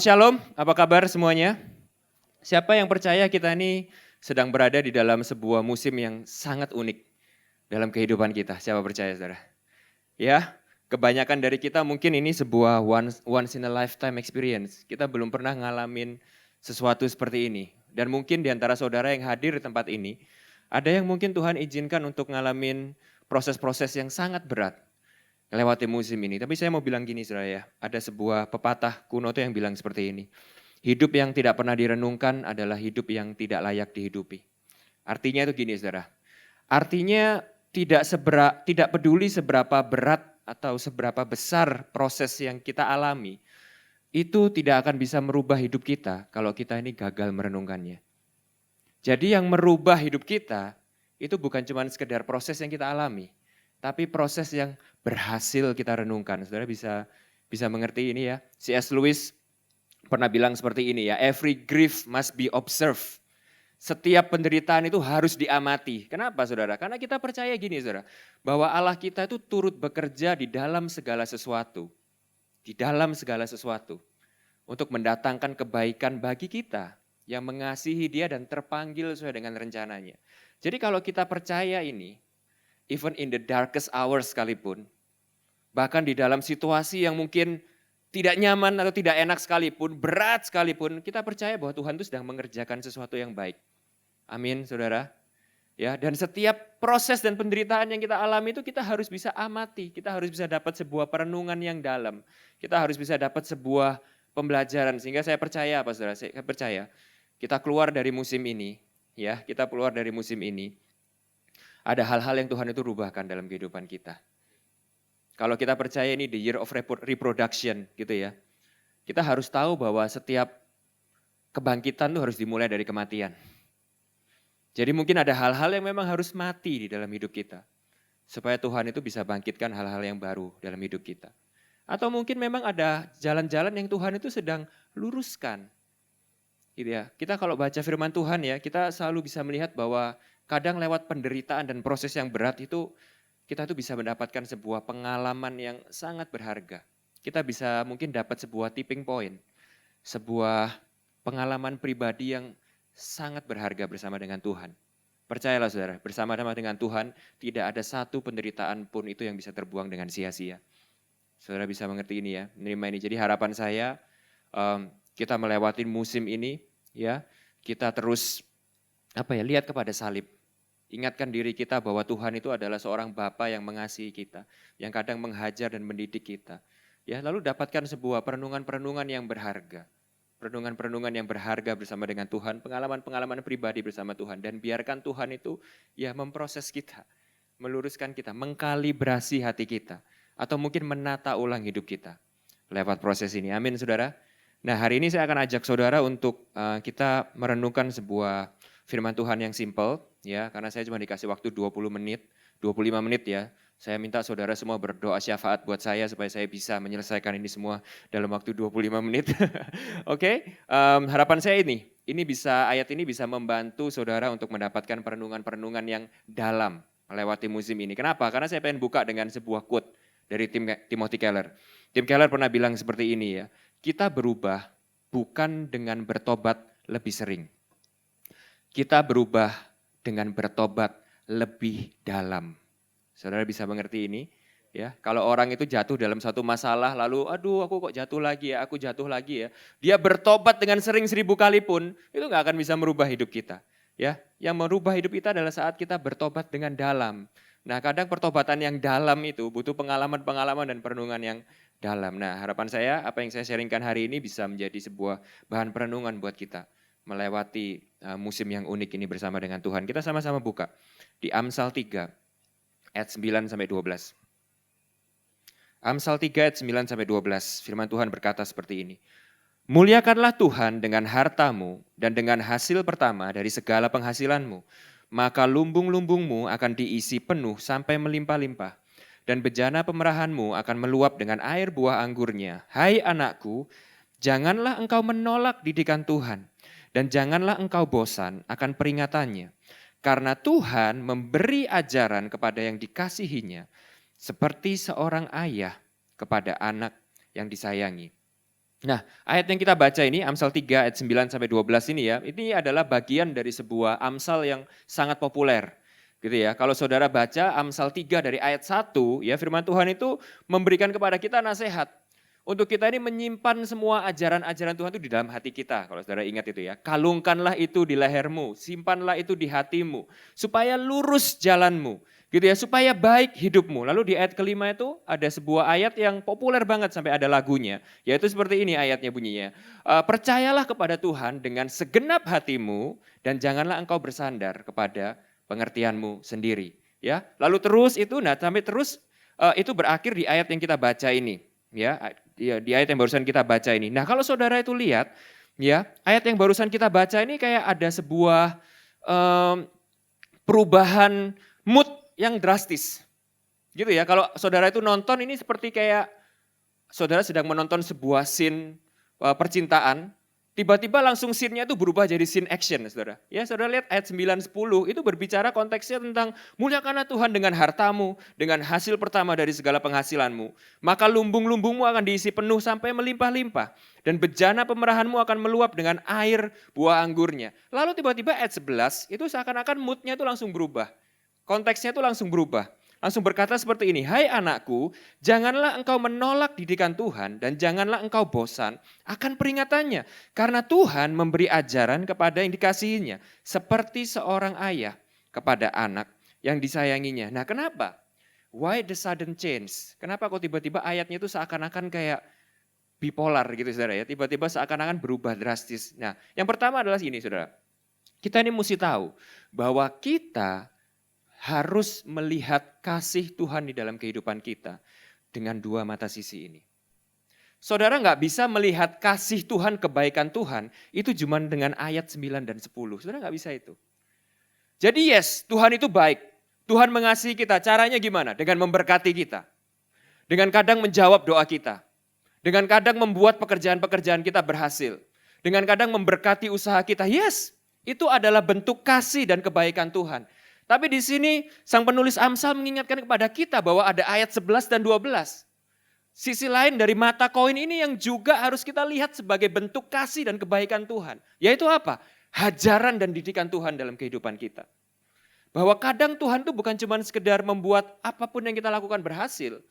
Shalom, apa kabar semuanya? Siapa yang percaya kita ini sedang berada di dalam sebuah musim yang sangat unik dalam kehidupan kita? Siapa percaya, saudara? Ya, kebanyakan dari kita mungkin ini sebuah once in a lifetime experience. Kita belum pernah ngalamin sesuatu seperti ini. Dan mungkin di antara saudara yang hadir di tempat ini, ada yang mungkin Tuhan izinkan untuk ngalamin proses-proses yang sangat berat melewati musim ini. Tapi saya mau bilang gini, saudara ya, ada sebuah pepatah kuno tuh yang bilang seperti ini. Hidup yang tidak pernah direnungkan adalah hidup yang tidak layak dihidupi. Artinya itu gini, saudara. Artinya tidak peduli seberapa berat atau seberapa besar proses yang kita alami, itu tidak akan bisa merubah hidup kita kalau kita ini gagal merenungkannya. Jadi yang merubah hidup kita itu bukan cuma sekedar proses yang kita alami, tapi proses yang berhasil kita renungkan. Saudara bisa mengerti ini ya. C.S. Lewis pernah bilang seperti ini ya, every grief must be observed. Setiap penderitaan itu harus diamati. Kenapa saudara? Karena kita percaya gini saudara, bahwa Allah kita itu turut bekerja di dalam segala sesuatu. Di dalam segala sesuatu. Untuk mendatangkan kebaikan bagi kita yang mengasihi dia dan terpanggil sesuai dengan rencananya. Jadi kalau kita percaya ini, even in the darkest hours sekalipun, bahkan di dalam situasi yang mungkin tidak nyaman atau tidak enak sekalipun, berat sekalipun, kita percaya bahwa Tuhan itu sedang mengerjakan sesuatu yang baik. Amin, saudara. Ya, dan setiap proses dan penderitaan yang kita alami itu kita harus bisa amati, kita harus bisa dapat sebuah perenungan yang dalam, kita harus bisa dapat sebuah pembelajaran. Sehingga saya percaya apa saudara, saya percaya kita keluar dari musim ini, ya, kita keluar dari musim ini, ada hal-hal yang Tuhan itu rubahkan dalam kehidupan kita. Kalau kita percaya ini the year of reproduction gitu ya, kita harus tahu bahwa setiap kebangkitan itu harus dimulai dari kematian. Jadi mungkin ada hal-hal yang memang harus mati di dalam hidup kita. Supaya Tuhan itu bisa bangkitkan hal-hal yang baru dalam hidup kita. Atau mungkin memang ada jalan-jalan yang Tuhan itu sedang luruskan. Gitu ya. Kita kalau baca firman Tuhan ya, kita selalu bisa melihat bahwa kadang lewat penderitaan dan proses yang berat itu, kita tuh bisa mendapatkan sebuah pengalaman yang sangat berharga. Kita bisa mungkin dapat sebuah tipping point. Sebuah pengalaman pribadi yang sangat berharga bersama dengan Tuhan. Percayalah saudara, bersama-sama dengan Tuhan tidak ada satu penderitaan pun itu yang bisa terbuang dengan sia-sia. Saudara bisa mengerti ini ya, menerima ini. Jadi harapan saya kita melewati musim ini ya, kita terus lihat kepada salib. Ingatkan diri kita bahwa Tuhan itu adalah seorang Bapa yang mengasihi kita, yang kadang menghajar dan mendidik kita. Ya, lalu dapatkan sebuah perenungan-perenungan yang berharga. Perenungan-perenungan yang berharga bersama dengan Tuhan, pengalaman-pengalaman pribadi bersama Tuhan. Dan biarkan Tuhan itu ya memproses kita, meluruskan kita, mengkalibrasi hati kita. Atau mungkin menata ulang hidup kita lewat proses ini. Amin saudara. Nah hari ini saya akan ajak saudara untuk kita merenungkan sebuah firman Tuhan yang simple. Ya, karena saya cuma dikasih waktu 20 menit, 25 menit ya. Saya minta saudara semua berdoa syafaat buat saya supaya saya bisa menyelesaikan ini semua dalam waktu 25 menit. Oke, harapan saya ini ayat ini bisa membantu saudara untuk mendapatkan perenungan-perenungan yang dalam melewati musim ini. Kenapa? Karena saya pengen buka dengan sebuah quote dari Timothy Keller. Tim Keller pernah bilang seperti ini ya, kita berubah bukan dengan bertobat lebih sering. Kita berubah dengan bertobat lebih dalam. Saudara bisa mengerti ini? Ya, kalau orang itu jatuh dalam satu masalah lalu aduh aku kok jatuh lagi ya, aku jatuh lagi ya. Dia bertobat dengan sering 1000 kali pun itu nggak akan bisa merubah hidup kita. Ya, yang merubah hidup kita adalah saat kita bertobat dengan dalam. Nah, kadang pertobatan yang dalam itu butuh pengalaman-pengalaman dan perenungan yang dalam. Nah, harapan saya apa yang saya sharingkan hari ini bisa menjadi sebuah bahan perenungan buat kita melewati musim yang unik ini bersama dengan Tuhan. Kita sama-sama buka di Amsal 3 ayat 9 sampai 12. Amsal 3 ayat 9 sampai 12. Firman Tuhan berkata seperti ini. Muliakanlah Tuhan dengan hartamu dan dengan hasil pertama dari segala penghasilanmu. Maka lumbung-lumbungmu akan diisi penuh sampai melimpah-limpah. Dan bejana pemerahanmu akan meluap dengan air buah anggurnya. Hai anakku, janganlah engkau menolak didikan Tuhan. Dan janganlah engkau bosan akan peringatannya. Karena Tuhan memberi ajaran kepada yang dikasihinya. Seperti seorang ayah kepada anak yang disayangi. Nah, ayat yang kita baca ini, Amsal 3 ayat 9 sampai 12 ini ya, ini adalah bagian dari sebuah Amsal yang sangat populer. Gitu ya. Kalau saudara baca Amsal 3 dari ayat 1, ya firman Tuhan itu memberikan kepada kita nasihat. Untuk kita ini menyimpan semua ajaran-ajaran Tuhan itu di dalam hati kita. Kalau saudara ingat itu ya. Kalungkanlah itu di lehermu, simpanlah itu di hatimu. Supaya lurus jalanmu. Gitu ya, supaya baik hidupmu. Lalu di ayat kelima itu ada sebuah ayat yang populer banget sampai ada lagunya. Yaitu seperti ini ayatnya bunyinya. Percayalah kepada Tuhan dengan segenap hatimu dan janganlah engkau bersandar kepada pengertianmu sendiri. Ya, lalu terus itu, nah sampai terus itu berakhir di ayat yang kita baca ini. Ya, di ayat yang barusan kita baca ini. Nah kalau saudara itu lihat, ya ayat yang barusan kita baca ini kayak ada sebuah perubahan mood yang drastis. Gitu ya, kalau saudara itu nonton ini seperti kayak saudara sedang menonton sebuah scene percintaan, tiba-tiba langsung scene-nya itu berubah jadi scene action, saudara. Ya, saudara lihat ayat 9-10 itu berbicara konteksnya tentang muliakanlah Tuhan dengan hartamu, dengan hasil pertama dari segala penghasilanmu. Maka lumbung-lumbungmu akan diisi penuh sampai melimpah-limpah. Dan bejana pemerahanmu akan meluap dengan air buah anggurnya. Lalu tiba-tiba ayat 11 itu seakan-akan mood-nya itu langsung berubah. Konteksnya itu langsung berubah. Langsung berkata seperti ini, hai anakku, janganlah engkau menolak didikan Tuhan dan janganlah engkau bosan akan peringatannya. Karena Tuhan memberi ajaran kepada yang dikasihinya, seperti seorang ayah kepada anak yang disayanginya. Nah kenapa? Why the sudden change? Kenapa kok tiba-tiba ayatnya itu seakan-akan kayak bipolar gitu saudara ya, tiba-tiba seakan-akan berubah drastis. Nah yang pertama adalah ini saudara, kita ini mesti tahu bahwa kita harus melihat kasih Tuhan di dalam kehidupan kita dengan dua mata sisi ini. Saudara nggak bisa melihat kasih Tuhan, kebaikan Tuhan, itu cuma dengan ayat 9 dan 10. Saudara nggak bisa itu. Jadi yes, Tuhan itu baik. Tuhan mengasihi kita, caranya gimana? Dengan memberkati kita. Dengan kadang menjawab doa kita. Dengan kadang membuat pekerjaan-pekerjaan kita berhasil. Dengan kadang memberkati usaha kita. Yes, itu adalah bentuk kasih dan kebaikan Tuhan. Tapi di sini sang penulis Amsal mengingatkan kepada kita bahwa ada ayat 11 dan 12. Sisi lain dari mata koin ini yang juga harus kita lihat sebagai bentuk kasih dan kebaikan Tuhan. Yaitu apa? Hajaran dan didikan Tuhan dalam kehidupan kita. Bahwa kadang Tuhan itu bukan cuma sekedar membuat apapun yang kita lakukan berhasil.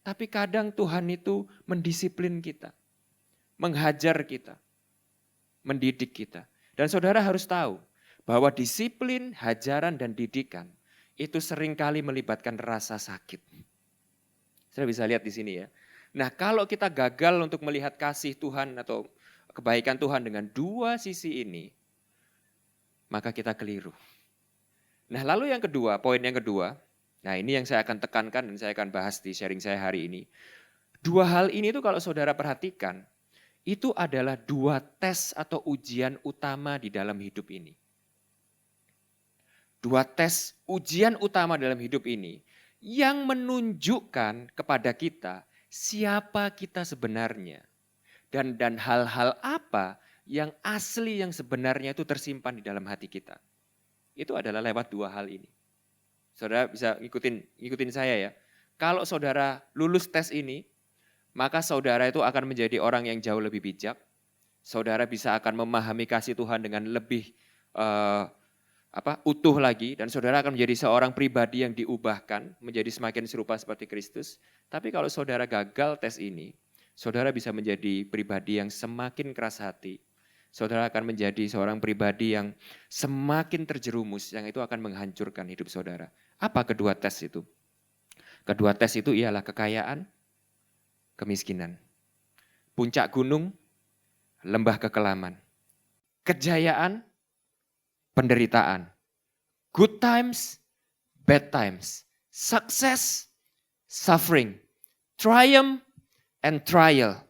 Tapi kadang Tuhan itu mendisiplin kita. Menghajar kita. Mendidik kita. Dan saudara harus tahu bahwa disiplin, hajaran, dan didikan itu seringkali melibatkan rasa sakit. Saya bisa lihat di sini ya. Nah kalau kita gagal untuk melihat kasih Tuhan atau kebaikan Tuhan dengan dua sisi ini, maka kita keliru. Nah lalu yang kedua, poin yang kedua, nah ini yang saya akan tekankan dan saya akan bahas di sharing saya hari ini. Dua hal ini tuh kalau saudara perhatikan, itu adalah dua tes atau ujian utama di dalam hidup ini. Dua tes ujian utama dalam hidup ini yang menunjukkan kepada kita siapa kita sebenarnya. Dan hal-hal apa yang asli yang sebenarnya itu tersimpan di dalam hati kita. Itu adalah lewat dua hal ini. Saudara bisa ngikutin saya ya. Kalau saudara lulus tes ini, maka saudara itu akan menjadi orang yang jauh lebih bijak. Saudara bisa akan memahami kasih Tuhan dengan lebih utuh lagi, dan saudara akan menjadi seorang pribadi yang diubahkan menjadi semakin serupa seperti Kristus. Tapi kalau saudara gagal tes ini, saudara bisa menjadi pribadi yang semakin keras hati. Saudara akan menjadi seorang pribadi yang semakin terjerumus, yang itu akan menghancurkan hidup saudara. Apa kedua tes itu? Kedua tes itu ialah kekayaan, kemiskinan. Puncak gunung, lembah kekelaman. Kejayaan, penderitaan. Good times, bad times. Success, suffering. Triumph and trial.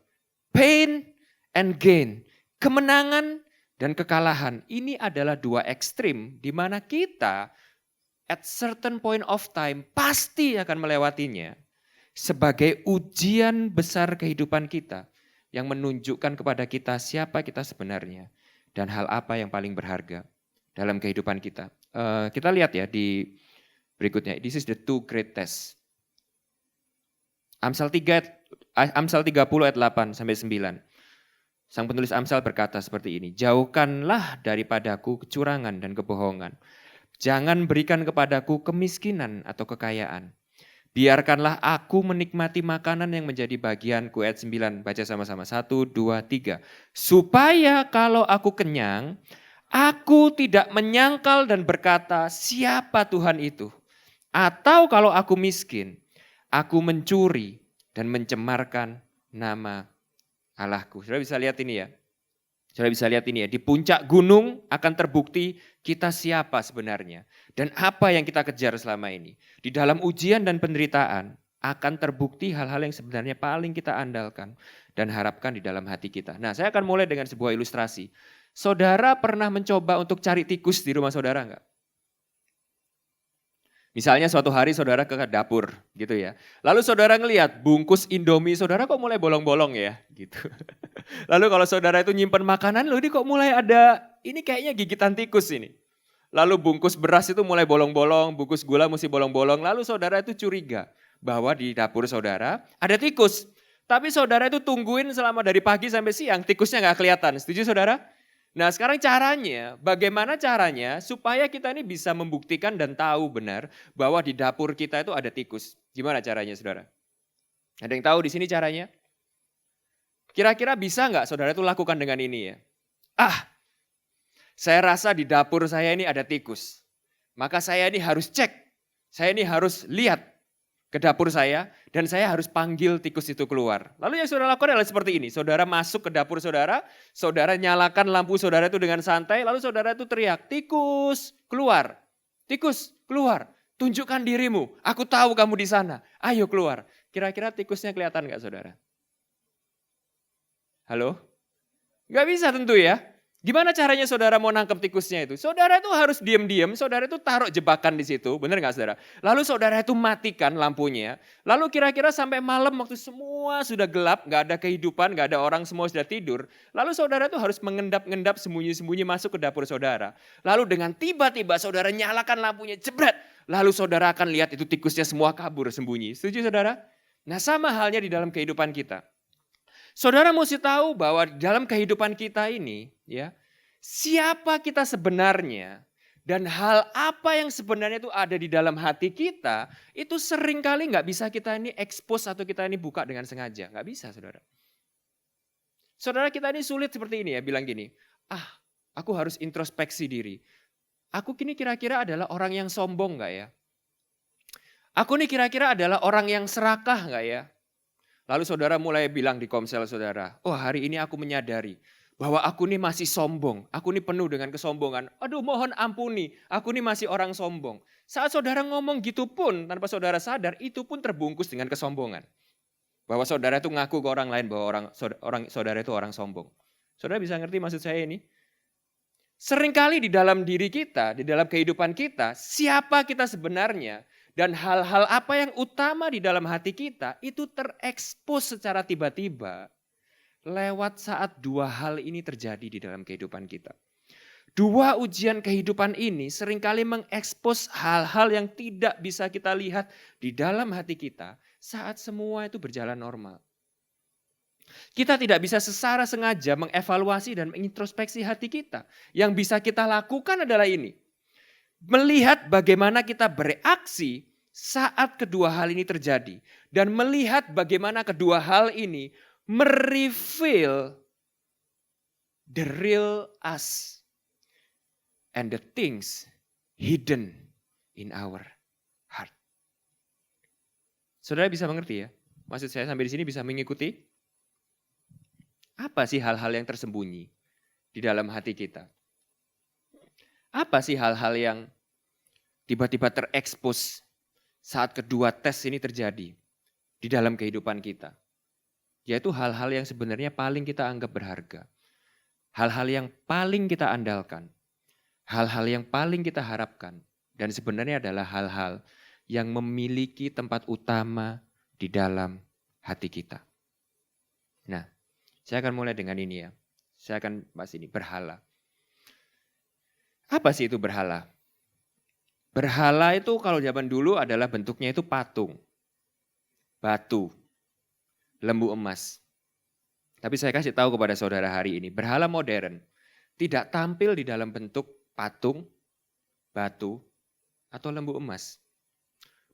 Pain and gain. Kemenangan dan kekalahan. Ini adalah dua ekstrim di mana kita at certain point of time pasti akan melewatinya sebagai ujian besar kehidupan kita yang menunjukkan kepada kita siapa kita sebenarnya dan hal apa yang paling berharga dalam kehidupan kita. Kita lihat ya di berikutnya. This is the two great tests. Amsal 30 ayat 8 sampai 9. Sang penulis Amsal berkata seperti ini, jauhkanlah daripadaku kecurangan dan kebohongan. Jangan berikan kepadaku kemiskinan atau kekayaan. Biarkanlah aku menikmati makanan yang menjadi bagianku. Ayat 9, baca sama-sama. 1, 2, 3. Supaya kalau aku kenyang, aku tidak menyangkal dan berkata, siapa Tuhan itu? Atau kalau aku miskin, aku mencuri dan mencemarkan nama Allahku. Saudara bisa lihat ini ya. Saudara bisa lihat ini ya. Di puncak gunung akan terbukti kita siapa sebenarnya. Dan apa yang kita kejar selama ini. Di dalam ujian dan penderitaan akan terbukti hal-hal yang sebenarnya paling kita andalkan. Dan harapkan di dalam hati kita. Nah, saya akan mulai dengan sebuah ilustrasi. Saudara pernah mencoba untuk cari tikus di rumah saudara enggak? Misalnya suatu hari saudara ke dapur gitu ya. Lalu saudara ngelihat bungkus Indomie saudara kok mulai bolong-bolong ya gitu. Lalu kalau saudara itu nyimpen makanan, loh ini kok mulai ada, ini kayaknya gigitan tikus ini. Lalu bungkus beras itu mulai bolong-bolong, bungkus gula mesti bolong-bolong. Lalu saudara itu curiga bahwa di dapur saudara ada tikus. Tapi saudara itu tungguin selama dari pagi sampai siang, tikusnya nggak kelihatan. Setuju saudara? Nah sekarang caranya, bagaimana caranya supaya kita ini bisa membuktikan dan tahu benar bahwa di dapur kita itu ada tikus. Gimana caranya saudara? Ada yang tahu di sini caranya? Kira-kira bisa nggak saudara itu lakukan dengan ini ya? Saya rasa di dapur saya ini ada tikus. Maka saya ini harus cek, saya ini harus lihat ke dapur saya dan saya harus panggil tikus itu keluar. Lalu yang saudara lakukan adalah seperti ini. Saudara masuk ke dapur saudara, saudara nyalakan lampu saudara itu dengan santai, lalu saudara itu teriak, tikus keluar, tikus keluar, tunjukkan dirimu, aku tahu kamu di sana, ayo keluar. Kira-kira tikusnya kelihatan gak saudara? Halo? Gak bisa tentu ya. Gimana caranya saudara mau nangkep tikusnya itu? Saudara itu harus diam-diam, saudara itu taruh jebakan di situ, benar nggak saudara? Lalu saudara itu matikan lampunya, lalu kira-kira sampai malam waktu semua sudah gelap, nggak ada kehidupan, nggak ada orang, semua sudah tidur. Lalu saudara itu harus mengendap-endap sembunyi-sembunyi masuk ke dapur saudara. Lalu dengan tiba-tiba saudara nyalakan lampunya, jebret. Lalu saudara akan lihat itu tikusnya semua kabur sembunyi. Setuju saudara? Nah sama halnya di dalam kehidupan kita. Saudara mesti tahu bahwa dalam kehidupan kita ini, ya, siapa kita sebenarnya dan hal apa yang sebenarnya itu ada di dalam hati kita, itu seringkali nggak bisa kita ini expose atau kita ini buka dengan sengaja. Nggak bisa, saudara. Saudara kita ini sulit seperti ini ya, bilang gini, aku harus introspeksi diri. Aku kini kira-kira adalah orang yang sombong nggak ya? Aku nih kira-kira adalah orang yang serakah nggak ya? Lalu saudara mulai bilang di komsel saudara, oh hari ini aku menyadari bahwa aku ini masih sombong, aku ini penuh dengan kesombongan. Aduh mohon ampuni, aku ini masih orang sombong. Saat saudara ngomong gitu pun tanpa saudara sadar, itu pun terbungkus dengan kesombongan. Bahwa saudara itu ngaku ke orang lain bahwa saudara itu orang sombong. Saudara bisa ngerti maksud saya ini? Seringkali di dalam diri kita, di dalam kehidupan kita, siapa kita sebenarnya, dan hal-hal apa yang utama di dalam hati kita itu terekspos secara tiba-tiba lewat saat dua hal ini terjadi di dalam kehidupan kita. Dua ujian kehidupan ini seringkali mengekspos hal-hal yang tidak bisa kita lihat di dalam hati kita saat semua itu berjalan normal. Kita tidak bisa secara sengaja mengevaluasi dan mengintrospeksi hati kita. Yang bisa kita lakukan adalah ini. Melihat bagaimana kita bereaksi saat kedua hal ini terjadi. Dan melihat bagaimana kedua hal ini mereveal the real us. And the things hidden in our heart. Saudara bisa mengerti ya? Maksud saya sampai di sini bisa mengikuti? Apa sih hal-hal yang tersembunyi di dalam hati kita? Apa sih hal-hal yang tiba-tiba terekspos saat kedua tes ini terjadi di dalam kehidupan kita? Yaitu hal-hal yang sebenarnya paling kita anggap berharga. Hal-hal yang paling kita andalkan. Hal-hal yang paling kita harapkan. Dan sebenarnya adalah hal-hal yang memiliki tempat utama di dalam hati kita. Nah, saya akan mulai dengan ini ya. Saya akan bahas ini, berhala. Apa sih itu berhala? Berhala itu kalau zaman dulu adalah bentuknya itu patung, batu, lembu emas. Tapi saya kasih tahu kepada saudara hari ini, berhala modern tidak tampil di dalam bentuk patung, batu, atau lembu emas.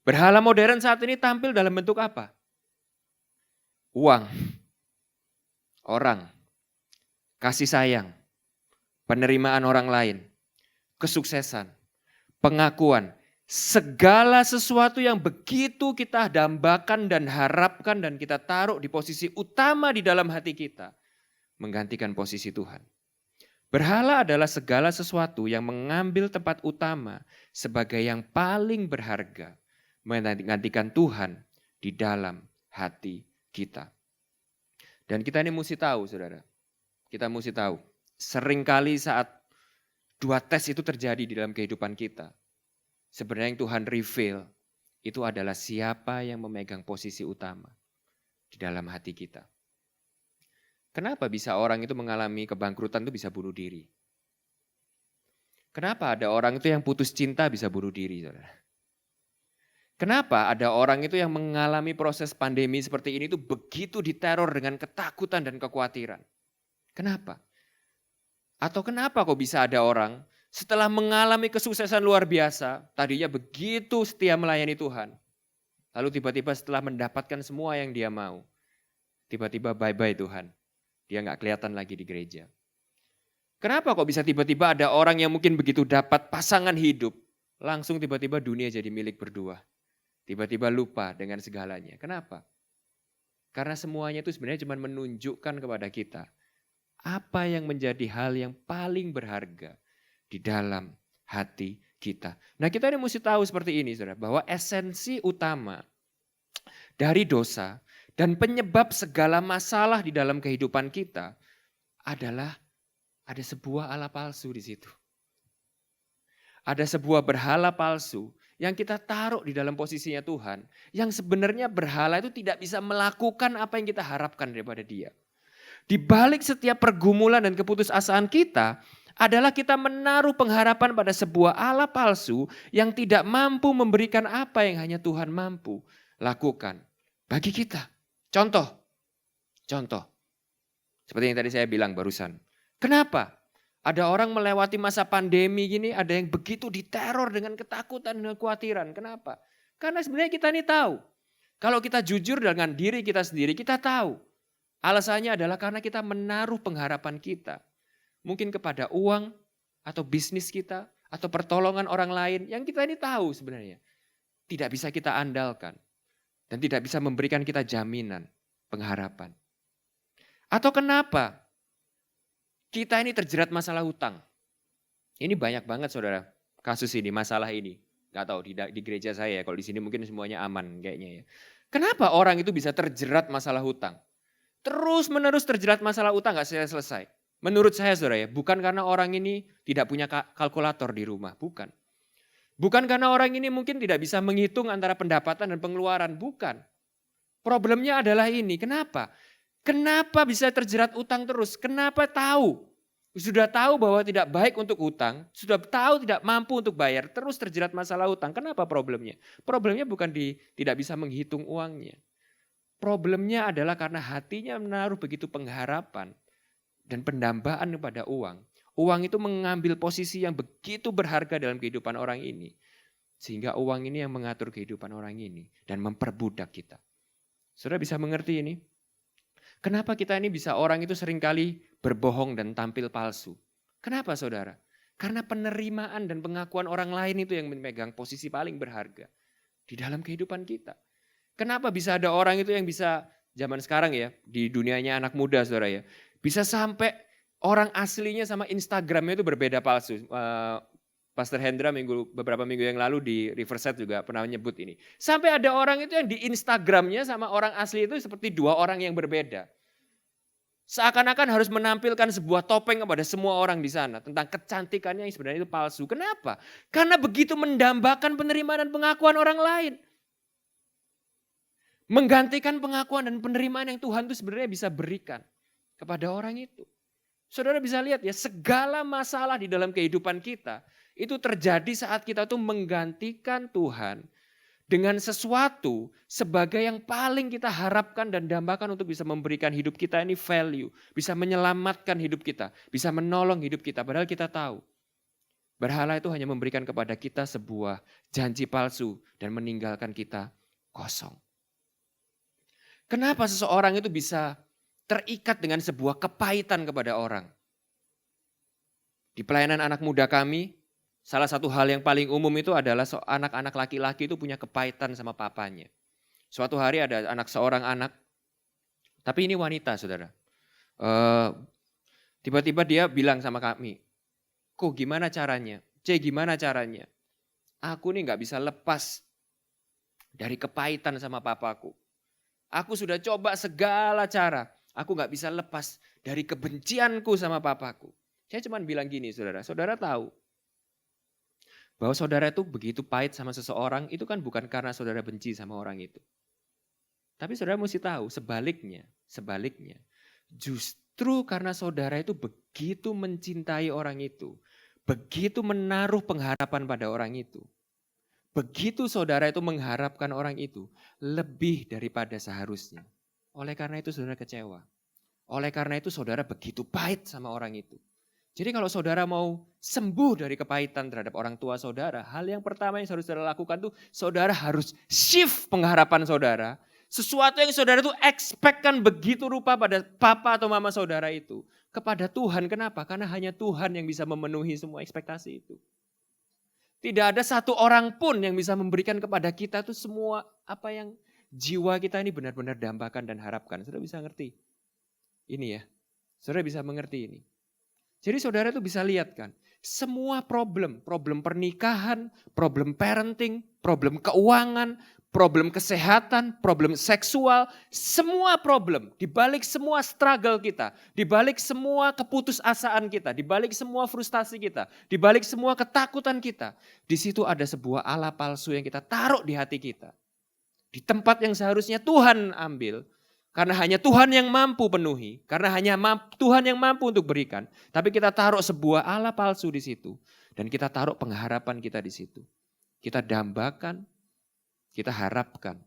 Berhala modern saat ini tampil dalam bentuk apa? Uang, orang, kasih sayang, penerimaan orang lain, kesuksesan, pengakuan, segala sesuatu yang begitu kita dambakan dan harapkan dan kita taruh di posisi utama di dalam hati kita, menggantikan posisi Tuhan. Berhala adalah segala sesuatu yang mengambil tempat utama sebagai yang paling berharga, menggantikan Tuhan di dalam hati kita. Dan kita ini mesti tahu, saudara. Kita mesti tahu, seringkali saat dua tes itu terjadi di dalam kehidupan kita, sebenarnya yang Tuhan reveal itu adalah siapa yang memegang posisi utama di dalam hati kita. Kenapa bisa orang itu mengalami kebangkrutan itu bisa bunuh diri? Kenapa ada orang itu yang putus cinta bisa bunuh diri, saudara? Kenapa ada orang itu yang mengalami proses pandemi seperti ini itu begitu diteror dengan ketakutan dan kekhawatiran? Kenapa? Atau kenapa kok bisa ada orang setelah mengalami kesuksesan luar biasa, tadinya begitu setia melayani Tuhan, lalu tiba-tiba setelah mendapatkan semua yang dia mau, tiba-tiba bye-bye Tuhan. Dia nggak kelihatan lagi di gereja. Kenapa kok bisa tiba-tiba ada orang yang mungkin begitu dapat pasangan hidup, langsung tiba-tiba dunia jadi milik berdua. Tiba-tiba lupa dengan segalanya. Kenapa? Karena semuanya itu sebenarnya cuma menunjukkan kepada kita apa yang menjadi hal yang paling berharga di dalam hati kita. Nah, kita ini mesti tahu seperti ini, saudara, bahwa esensi utama dari dosa dan penyebab segala masalah di dalam kehidupan kita adalah ada sebuah Allah palsu di situ. Ada sebuah berhala palsu yang kita taruh di dalam posisinya Tuhan, yang sebenarnya berhala itu tidak bisa melakukan apa yang kita harapkan daripada dia. Di balik setiap pergumulan dan keputusasaan kita adalah kita menaruh pengharapan pada sebuah Allah palsu yang tidak mampu memberikan apa yang hanya Tuhan mampu lakukan bagi kita. Contoh, seperti yang tadi saya bilang barusan. Kenapa? Ada orang melewati masa pandemi gini, ada yang begitu diteror dengan ketakutan dan kekhawatiran. Kenapa? Karena sebenarnya kita ini tahu. Kalau kita jujur dengan diri kita sendiri, kita tahu. Alasannya adalah karena kita menaruh pengharapan kita. Mungkin kepada uang, atau bisnis kita, atau pertolongan orang lain. Yang kita ini tahu sebenarnya. Tidak bisa kita andalkan. Dan tidak bisa memberikan kita jaminan, pengharapan. Atau kenapa kita ini terjerat masalah hutang? Ini banyak banget saudara, kasus ini, masalah ini. Gak tahu di gereja saya, kalau di sini mungkin semuanya aman kayaknya ya. Kenapa orang itu bisa terjerat masalah hutang? Terus menerus terjerat masalah hutang gak selesai. Menurut saya saudara ya, bukan karena orang ini tidak punya kalkulator di rumah, bukan. Bukan karena orang ini mungkin tidak bisa menghitung antara pendapatan dan pengeluaran, bukan. Problemnya adalah ini, kenapa? Kenapa bisa terjerat utang terus? Kenapa tahu? Sudah tahu bahwa tidak baik untuk utang, sudah tahu tidak mampu untuk bayar, terus terjerat masalah utang. Kenapa problemnya? Problemnya bukan tidak bisa menghitung uangnya. Problemnya adalah karena hatinya menaruh begitu pengharapan dan pendambaan kepada uang. Uang itu mengambil posisi yang begitu berharga dalam kehidupan orang ini. Sehingga uang ini yang mengatur kehidupan orang ini dan memperbudak kita. Saudara bisa mengerti ini? Kenapa kita ini bisa orang itu seringkali berbohong dan tampil palsu? Kenapa saudara? Karena penerimaan dan pengakuan orang lain itu yang memegang posisi paling berharga di dalam kehidupan kita. Kenapa bisa ada orang itu yang bisa zaman sekarang ya, di dunianya anak muda saudara ya, bisa sampai orang aslinya sama Instagramnya itu berbeda palsu. Pastor Hendra beberapa minggu yang lalu di Riverside juga pernah menyebut ini. Sampai ada orang itu yang di Instagramnya sama orang asli itu seperti dua orang yang berbeda. Seakan-akan harus menampilkan sebuah topeng kepada semua orang di sana tentang kecantikannya yang sebenarnya itu palsu. Kenapa? Karena begitu mendambakan penerimaan dan pengakuan orang lain. Menggantikan pengakuan dan penerimaan yang Tuhan itu sebenarnya bisa berikan kepada orang itu. Saudara bisa lihat ya, segala masalah di dalam kehidupan kita itu terjadi saat kita tuh menggantikan Tuhan dengan sesuatu sebagai yang paling kita harapkan dan dambakan untuk bisa memberikan hidup kita ini value, bisa menyelamatkan hidup kita, bisa menolong hidup kita. Padahal kita tahu berhala itu hanya memberikan kepada kita sebuah janji palsu dan meninggalkan kita kosong. Kenapa seseorang itu bisa terikat dengan sebuah kepahitan kepada orang? Di pelayanan anak muda kami, salah satu hal yang paling umum itu adalah anak-anak laki-laki itu punya kepahitan sama papanya. Suatu hari ada seorang anak, tapi ini wanita saudara. Tiba-tiba dia bilang sama kami, "Kok gimana caranya? Gimana caranya? Aku nih gak bisa lepas dari kepahitan sama papaku. Aku sudah coba segala cara, aku gak bisa lepas dari kebencianku sama papaku." Saya cuma bilang gini saudara tahu bahwa saudara itu begitu pahit sama seseorang itu kan bukan karena saudara benci sama orang itu. Tapi saudara mesti tahu sebaliknya. Justru karena saudara itu begitu mencintai orang itu, begitu menaruh pengharapan pada orang itu. Begitu saudara itu mengharapkan orang itu lebih daripada seharusnya. Oleh karena itu saudara kecewa. Oleh karena itu saudara begitu pahit sama orang itu. Jadi kalau saudara mau sembuh dari kepahitan terhadap orang tua saudara, hal yang pertama yang harus saudara lakukan tuh saudara harus shift pengharapan saudara. Sesuatu yang saudara tuh expect-kan begitu rupa pada papa atau mama saudara itu. Kepada Tuhan, kenapa? Karena hanya Tuhan yang bisa memenuhi semua ekspektasi itu. Tidak ada satu orang pun yang bisa memberikan kepada kita tuh semua apa yang jiwa kita ini benar-benar dambakan dan harapkan. Saudara bisa ngerti? Ini ya, saudara bisa mengerti ini. Jadi saudara itu bisa lihat kan, semua problem pernikahan, problem parenting, problem keuangan, problem kesehatan, problem seksual, semua problem, dibalik semua struggle kita, dibalik semua keputusasaan kita, dibalik semua frustasi kita, dibalik semua ketakutan kita, di situ ada sebuah Allah palsu yang kita taruh di hati kita. Di tempat yang seharusnya Tuhan ambil. Karena hanya Tuhan yang mampu penuhi, karena hanya Tuhan yang mampu untuk berikan. Tapi kita taruh sebuah Allah palsu di situ. Dan kita taruh pengharapan kita di situ. Kita dambakan, kita harapkan.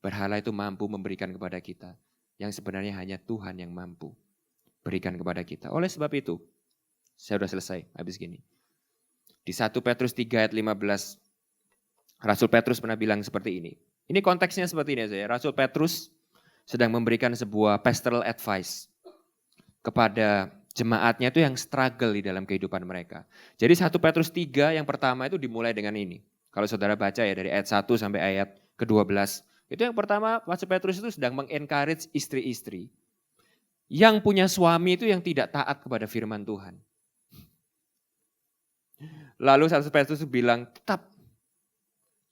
Berhala itu mampu memberikan kepada kita. Yang sebenarnya hanya Tuhan yang mampu berikan kepada kita. Oleh sebab itu, saya sudah selesai habis gini. Di 1 Petrus 3 ayat 15, Rasul Petrus pernah bilang seperti ini. Ini konteksnya seperti ini saja. Rasul Petrus sedang memberikan sebuah pastoral advice kepada jemaatnya itu yang struggle di dalam kehidupan mereka. Jadi 1 Petrus 3 yang pertama itu dimulai dengan ini. Kalau saudara baca ya dari ayat 1 sampai ayat ke-12. Itu yang pertama Rasul Petrus itu sedang mengencourage istri-istri yang punya suami itu yang tidak taat kepada firman Tuhan. Lalu 1 Petrus itu bilang tetap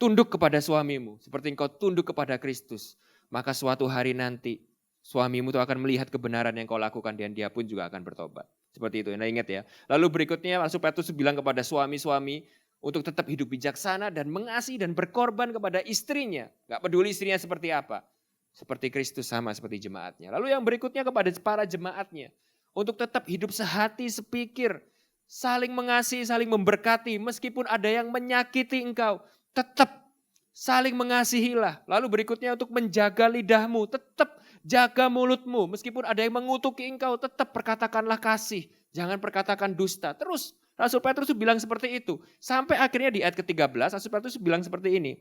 tunduk kepada suamimu seperti engkau tunduk kepada Kristus. Maka suatu hari nanti suamimu itu akan melihat kebenaran yang kau lakukan dan dia pun juga akan bertobat. Seperti itu, nah ingat ya. Lalu berikutnya Rasul Petrus bilang kepada suami-suami untuk tetap hidup bijaksana dan mengasihi dan berkorban kepada istrinya. Gak peduli istrinya seperti apa. Seperti Kristus sama seperti jemaatnya. Lalu yang berikutnya kepada para jemaatnya. Untuk tetap hidup sehati, sepikir. Saling mengasihi, saling memberkati. Meskipun ada yang menyakiti engkau. Tetap saling mengasihilah. Lalu berikutnya untuk menjaga lidahmu. Tetap jaga mulutmu. Meskipun ada yang mengutuki engkau. Tetap perkatakanlah kasih. Jangan perkatakan dusta. Terus Rasul Petrus bilang seperti itu. Sampai akhirnya di ayat ke-13 Rasul Petrus bilang seperti ini.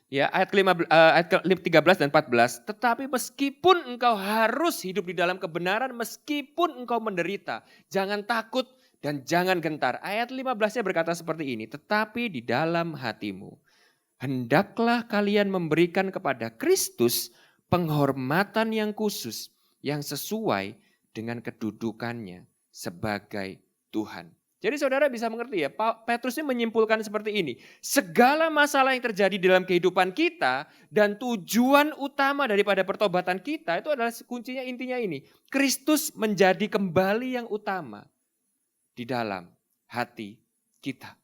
Ya, ayat ke-13 dan 14. Tetapi meskipun engkau harus hidup di dalam kebenaran. Meskipun engkau menderita. Jangan takut dan jangan gentar. Ayat 15-nya berkata seperti ini. Tetapi di dalam hatimu. Hendaklah kalian memberikan kepada Kristus penghormatan yang khusus yang sesuai dengan kedudukannya sebagai Tuhan. Jadi saudara bisa mengerti ya, Petrus ini menyimpulkan seperti ini. Segala masalah yang terjadi dalam kehidupan kita dan tujuan utama daripada pertobatan kita itu adalah kuncinya intinya ini. Kristus menjadi kembali yang utama di dalam hati kita.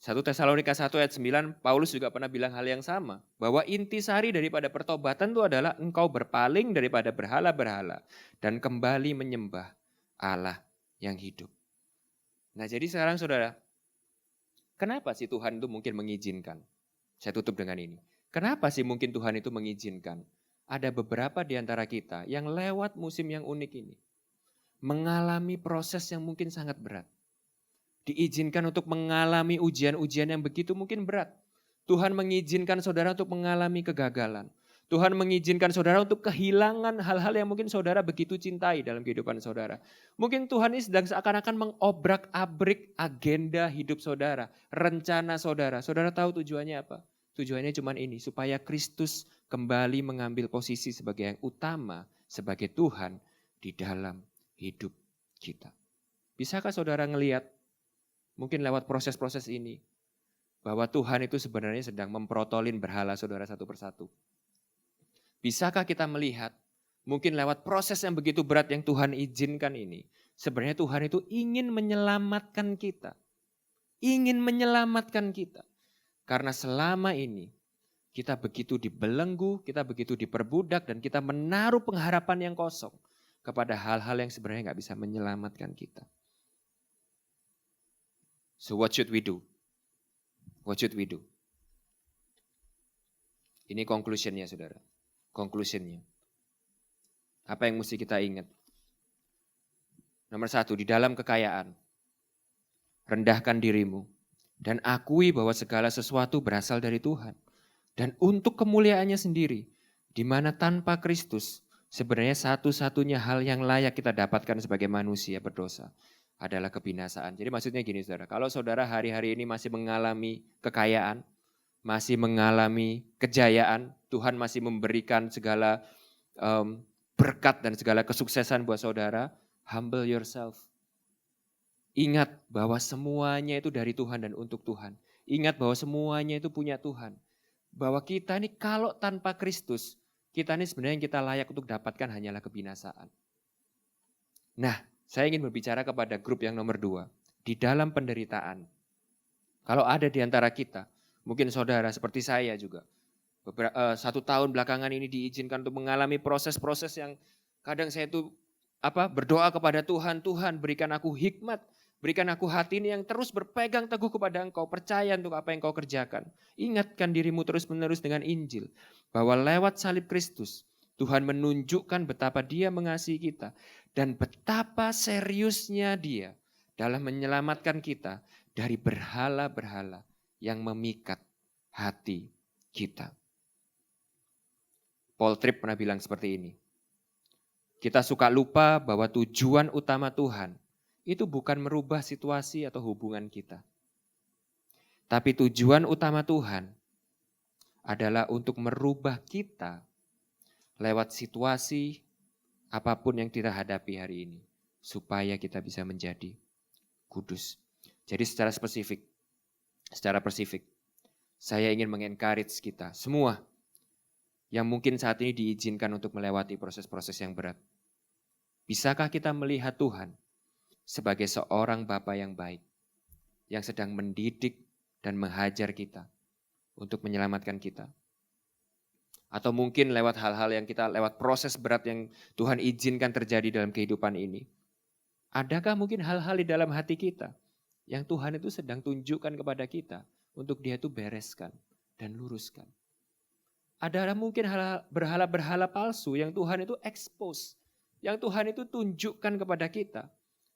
1 Tesalonika 1 ayat 9, Paulus juga pernah bilang hal yang sama. Bahwa intisari daripada pertobatan itu adalah engkau berpaling daripada berhala-berhala. Dan kembali menyembah Allah yang hidup. Nah jadi sekarang saudara, Kenapa sih Tuhan itu mungkin mengizinkan? Saya tutup dengan ini. Kenapa sih mungkin Tuhan itu mengizinkan? Ada beberapa di antara kita yang lewat musim yang unik ini mengalami proses yang mungkin sangat berat. Diizinkan untuk mengalami ujian-ujian yang begitu mungkin berat. Tuhan mengizinkan saudara untuk mengalami kegagalan. Tuhan mengizinkan saudara untuk kehilangan hal-hal yang mungkin saudara begitu cintai dalam kehidupan saudara. Mungkin Tuhan ini sedang seakan-akan mengobrak-abrik agenda hidup saudara, rencana saudara. Saudara tahu tujuannya apa? Tujuannya cuma ini, supaya Kristus kembali mengambil posisi sebagai yang utama, sebagai Tuhan di dalam hidup kita. Bisakah saudara ngelihat mungkin lewat proses-proses ini bahwa Tuhan itu sebenarnya sedang memprotolin berhala saudara satu persatu? Bisakah kita melihat mungkin lewat proses yang begitu berat yang Tuhan izinkan ini, sebenarnya Tuhan itu ingin menyelamatkan kita. Ingin menyelamatkan kita. Karena selama ini kita begitu dibelenggu, kita begitu diperbudak, dan kita menaruh pengharapan yang kosong kepada hal-hal yang sebenarnya nggak bisa menyelamatkan kita. So what should we do? What should we do? Ini conclusionnya saudara. Conclusionnya. Apa yang mesti kita ingat? Nomor 1, di dalam kekayaan. Rendahkan dirimu. Dan akui bahwa segala sesuatu berasal dari Tuhan. Dan untuk kemuliaannya sendiri. Di mana tanpa Kristus, sebenarnya satu-satunya hal yang layak kita dapatkan sebagai manusia berdosa adalah kebinasaan. Jadi maksudnya gini saudara, kalau saudara hari-hari ini masih mengalami kekayaan, masih mengalami kejayaan, Tuhan masih memberikan segala berkat dan segala kesuksesan buat saudara, humble yourself. Ingat bahwa semuanya itu dari Tuhan dan untuk Tuhan. Ingat bahwa semuanya itu punya Tuhan. Bahwa kita ini kalau tanpa Kristus, kita ini sebenarnya yang kita layak untuk dapatkan hanyalah kebinasaan. Nah, saya ingin berbicara kepada grup yang nomor 2. Di dalam penderitaan. Kalau ada di antara kita, mungkin saudara seperti saya juga. 1 tahun belakangan ini diizinkan untuk mengalami proses-proses yang kadang saya itu berdoa kepada Tuhan. Tuhan berikan aku hikmat, berikan aku hati ini yang terus berpegang teguh kepada Engkau. Percaya untuk apa yang Engkau kerjakan. Ingatkan dirimu terus-menerus dengan Injil. Bahwa lewat salib Kristus, Tuhan menunjukkan betapa Dia mengasihi kita. Dan betapa seriusnya Dia dalam menyelamatkan kita dari berhala-berhala yang memikat hati kita. Paul Tripp pernah bilang seperti ini. Kita suka lupa bahwa tujuan utama Tuhan itu bukan merubah situasi atau hubungan kita. Tapi tujuan utama Tuhan adalah untuk merubah kita lewat situasi apapun yang kita hadapi hari ini. Supaya kita bisa menjadi kudus. Jadi secara spesifik, saya ingin mengencourage kita semua yang mungkin saat ini diizinkan untuk melewati proses-proses yang berat. Bisakah kita melihat Tuhan sebagai seorang Bapa yang baik, yang sedang mendidik dan menghajar kita untuk menyelamatkan kita? Atau mungkin lewat hal-hal yang lewat proses berat yang Tuhan izinkan terjadi dalam kehidupan ini. Adakah mungkin hal-hal di dalam hati kita yang Tuhan itu sedang tunjukkan kepada kita untuk Dia itu bereskan dan luruskan? Ada mungkin berhala-berhala palsu yang Tuhan itu expose, yang Tuhan itu tunjukkan kepada kita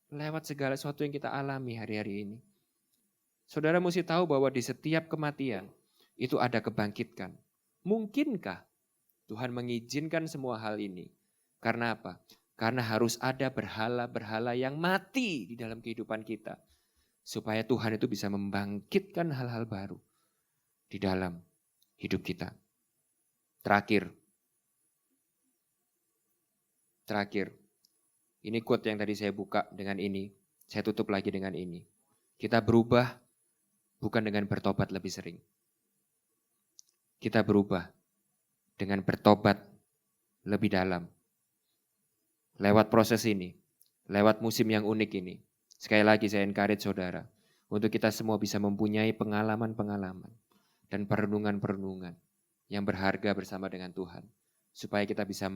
lewat segala sesuatu yang kita alami hari-hari ini. Saudara mesti tahu bahwa di setiap kematian itu ada kebangkitan. Mungkinkah Tuhan mengizinkan semua hal ini? Karena apa? Karena harus ada berhala-berhala yang mati di dalam kehidupan kita. Supaya Tuhan itu bisa membangkitkan hal-hal baru di dalam hidup kita. Terakhir. Ini quote yang tadi saya buka dengan ini. Saya tutup lagi dengan ini. Kita berubah bukan dengan bertobat lebih sering. Kita berubah dengan bertobat lebih dalam. Lewat proses ini, lewat musim yang unik ini. Sekali lagi saya encourage saudara, untuk kita semua bisa mempunyai pengalaman-pengalaman dan perenungan-perenungan yang berharga bersama dengan Tuhan. Supaya kita bisa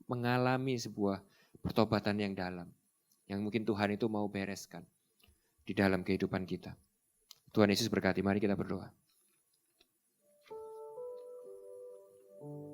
mengalami sebuah pertobatan yang dalam, yang mungkin Tuhan itu mau bereskan di dalam kehidupan kita. Tuhan Yesus berkati. Mari kita berdoa.